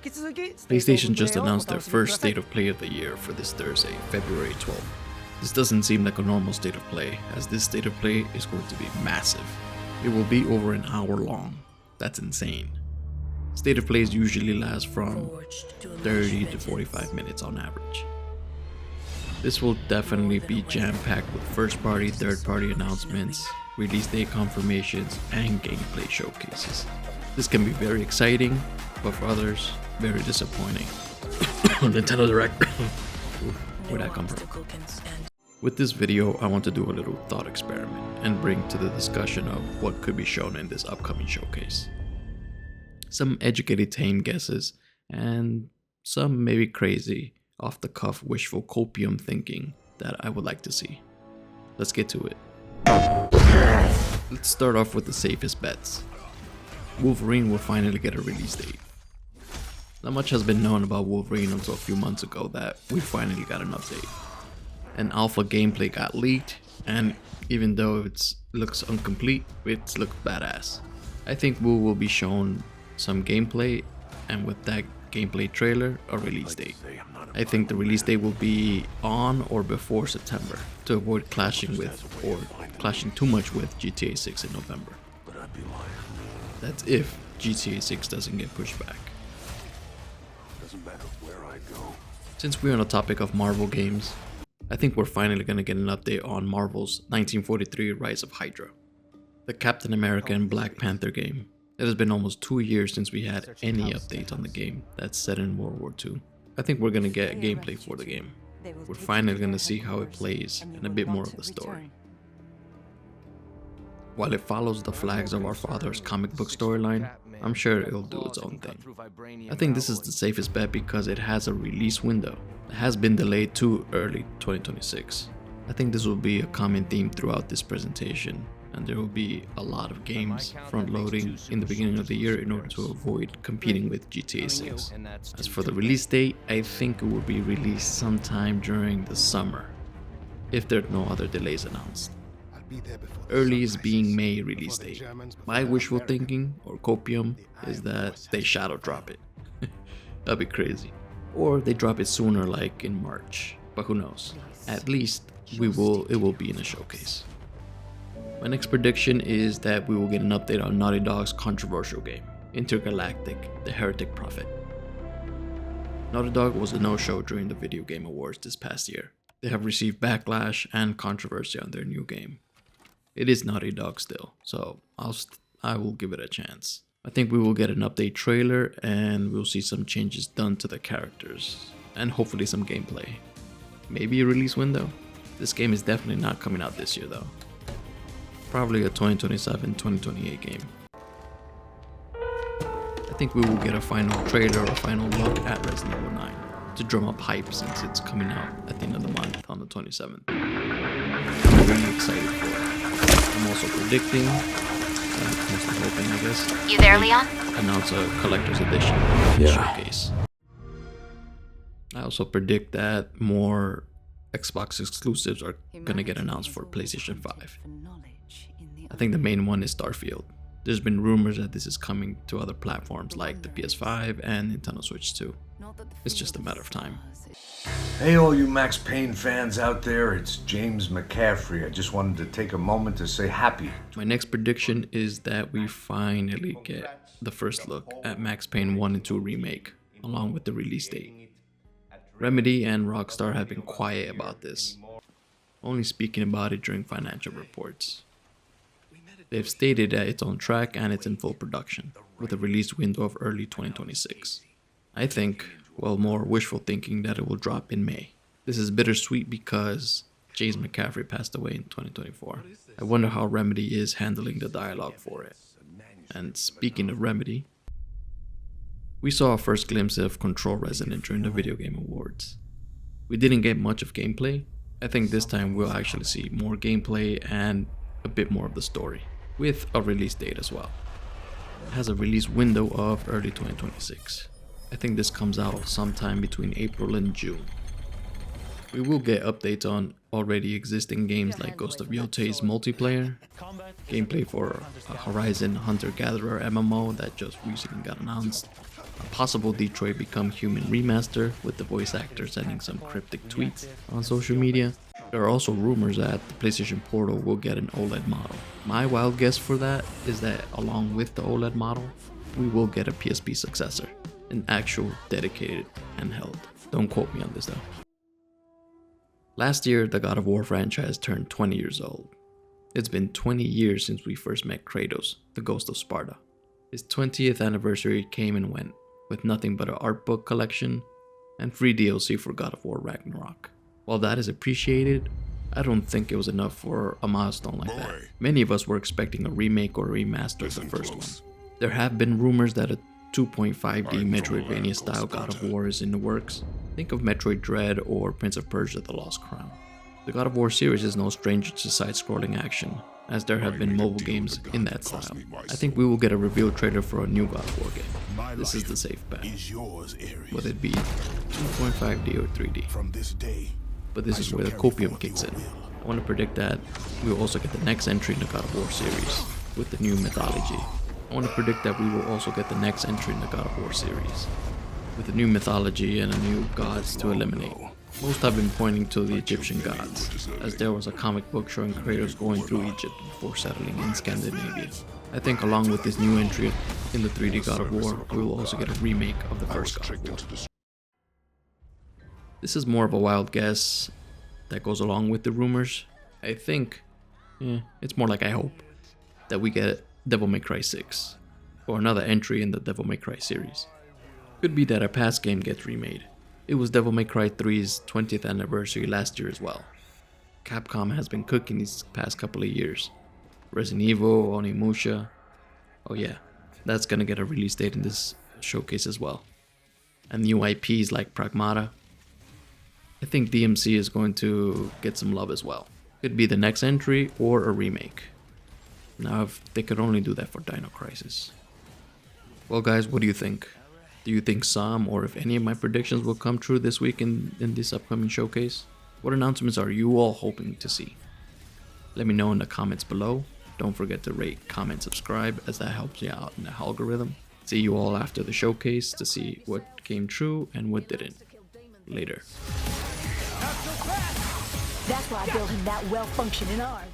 PlayStation just announced their first State of Play of the year for this Thursday, February 12th. This doesn't seem like a normal State of Play, as this State of Play is going to be massive. It will be over an hour long. That's insane. State of Plays usually last from 30 to 45 minutes on average. This will definitely be jam-packed with first-party, third-party announcements, release date confirmations, and gameplay showcases. This can be very exciting, but for others, very disappointing. Nintendo Direct. Where'd that come from? With this video, I want to do a little thought experiment and bring to the discussion of what could be shown in this upcoming showcase. Some educated tame guesses, and some maybe crazy, off-the-cuff wishful copium thinking that I would like to see. Let's get to it. Let's start off with the safest bets. Wolverine will finally get a release date. Not much has been known about Wolverine until a few months ago that we finally got an update. An alpha gameplay got leaked, and even though it looks incomplete, it looks badass. I think Wu will be shown some gameplay, and with that gameplay trailer, a release date. I think the release date will be on or before September, to avoid clashing with or clashing too much with GTA 6 in November. That's if GTA 6 doesn't get pushed back. Since we're on the topic of Marvel games, I think we're finally gonna get an update on Marvel's 1943 Rise of Hydra, the Captain America and Black Panther game. It has been almost 2 years since we had any update on the game that's set in World War II. I think we're gonna get gameplay for the game. We're finally gonna see how it plays and a bit more of the story. While it follows the Flags of Our Fathers comic book storyline, I'm sure it'll do its own thing. I think this is the safest bet because it has a release window. It has been delayed to early 2026. I think this will be a common theme throughout this presentation, and there will be a lot of games front-loading in the beginning of the year in order to avoid competing with GTA 6. As for the release date, I think it will be released sometime during the summer, if there are no other delays announced. Earliest being May release date. My wishful thinking, or copium, is that they shadow drop it. That'd be crazy. Or they drop it sooner, like in March, but who knows. At least it will be in a showcase. My next prediction is that we will get an update on Naughty Dog's controversial game, Intergalactic: The Heretic Prophet. Naughty Dog was a no-show during the Video Game Awards this past year. They have received backlash and controversy on their new game. It is Naughty Dog still, so I will give it a chance. I think we will get an update trailer and we'll see some changes done to the characters, and hopefully some gameplay. Maybe a release window? This game is definitely not coming out this year though. Probably a 2027-2028 game. I think we will get a final trailer or final look at Resident Evil 9 to drum up hype since it's coming out at the end of the month on the 27th. I'm really excited for it. I'm also predicting, mostly hoping I guess, you there, Leon? Announce a collector's edition showcase. I also predict that more Xbox exclusives are gonna get announced for PlayStation 5. I think the main one is Starfield. There's been rumors that this is coming to other platforms like the PS5 and Nintendo Switch too. It's just a matter of time. Hey all you Max Payne fans out there, it's James McCaffrey. I just wanted to take a moment to say happy. My next prediction is that we finally get the first look at Max Payne 1 and 2 Remake, along with the release date. Remedy and Rockstar have been quiet about this, only speaking about it during financial reports. They've stated that it's on track and it's in full production, with a release window of early 2026. I think, well, more wishful thinking, that it will drop in May. This is bittersweet because James McCaffrey passed away in 2024. I wonder how Remedy is handling the dialogue for it. And speaking of Remedy, we saw a first glimpse of Control Resonant during the Video Game Awards. We didn't get much of gameplay. I think this time we'll actually see more gameplay and a bit more of the story, with a release date as well. It has a release window of early 2026. I think this comes out sometime between April and June. We will get updates on already existing games like Ghost of Yotei's multiplayer, gameplay for a Horizon Hunter-Gatherer MMO that just recently got announced, a possible Detroit Become Human remaster with the voice actor sending some cryptic tweets on social media. There are also rumors that the PlayStation Portal will get an OLED model. My wild guess for that is that along with the OLED model, we will get a PSP successor, an actual dedicated handheld. Don't quote me on this though. Last year, the God of War franchise turned 20 years old. It's been 20 years since we first met Kratos, the Ghost of Sparta. His 20th anniversary came and went, with nothing but an art book collection and free DLC for God of War Ragnarok. While that is appreciated, I don't think it was enough for a milestone like that. Many of us were expecting a remake or a remaster of the first one. There have been rumors that a 2.5D Metroidvania style God of War is in the works. Think of Metroid Dread or Prince of Persia: The Lost Crown. The God of War series is no stranger to side-scrolling action, as there have been mobile games in that style. I think we will get a reveal trailer for a new God of War game. This is the safe bet. Whether it be 2.5D or 3D. But this is where the copium kicks in. I want to predict that we will also get the next entry in the God of War series, with the new mythology. I want to predict that we will also get the next entry in the God of War series, with a new mythology and a new gods to eliminate. Most have been pointing to the Egyptian gods, as there was a comic book showing Kratos going through Egypt before settling in Scandinavia. I think along with this new entry in the 3D God of War, we will also get a remake of the first God of War. This is more of a wild guess that goes along with the rumors. I think, it's more like I hope, that we get Devil May Cry 6, or another entry in the Devil May Cry series. Could be that a past game gets remade. It was Devil May Cry 3's 20th anniversary last year as well. Capcom has been cooking these past couple of years. Resident Evil, Onimusha. Oh yeah, that's gonna get a release date in this showcase as well. And new IPs like Pragmata. I think DMC is going to get some love as well. Could be the next entry or a remake. Now if they could only do that for Dino Crisis. Well guys, what do you think? Do you think some or if any of my predictions will come true this week in this upcoming showcase? What announcements are you all hoping to see? Let me know in the comments below. Don't forget to rate, comment, subscribe, as that helps you out in the algorithm. See you all after the showcase to see what came true and what didn't. Later. That's why I built him that well-functioning arm.